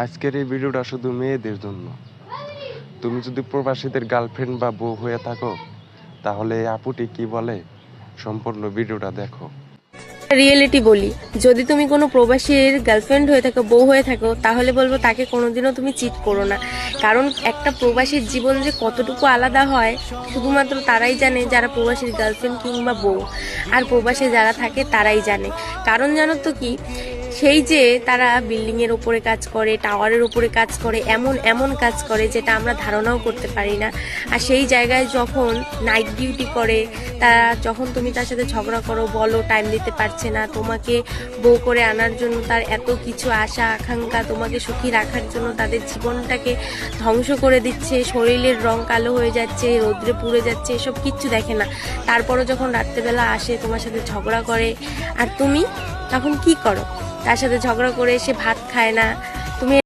আজকের এই ভিডিওটা শুধু মেয়েদের জন্য। তুমি যদি প্রবাসীদের গার্লফ্রেন্ড বা বউ হয়ে থাকো, তাহলে এই আপুটি কি বলে সম্পূর্ণ ভিডিওটা দেখো। রিয়েলিটি বলি, যদি তুমি কোনো প্রবাসীর গার্লফ্রেন্ড হয়ে থাকো, বউ হয়ে থাকো, তাহলে বলবো তাকে কোনোদিনও তুমি চিট করো না। কারণ একটা প্রবাসীর জীবন যে কতটুকু আলাদা হয় শুধুমাত্র তারাই জানে যারা প্রবাসীর গার্লফ্রেন্ড কিংবা বউ, আর প্রবাসে যারা থাকে তারাই জানে। কারণ জানো তো কি, সেই যে তারা বিল্ডিংয়ের ওপরে কাজ করে, টাওয়ারের ওপরে কাজ করে, এমন এমন কাজ করে যেটা আমরা ধারণাও করতে পারি না। আর সেই জায়গায় যখন নাইট ডিউটি করে, যখন তুমি তার সাথে ঝগড়া করো, বলো টাইম দিতে পারছে না, তোমাকে বউ করে আনার জন্য তার এত কিছু আশা আকাঙ্ক্ষা, তোমাকে সুখী রাখার জন্য তাদের জীবনটাকে ধ্বংস করে দিচ্ছে, শরীরের রং কালো হয়ে যাচ্ছে, রৌদ্রে পুড়ে যাচ্ছে, এসব কিচ্ছু দেখে না। তারপরও যখন রাত্রেবেলা আসে তোমার সাথে ঝগড়া করে, আর তুমি তখন কি করো? তার সাথে ঝগড়া করে সে ভাত খায় না, তুমি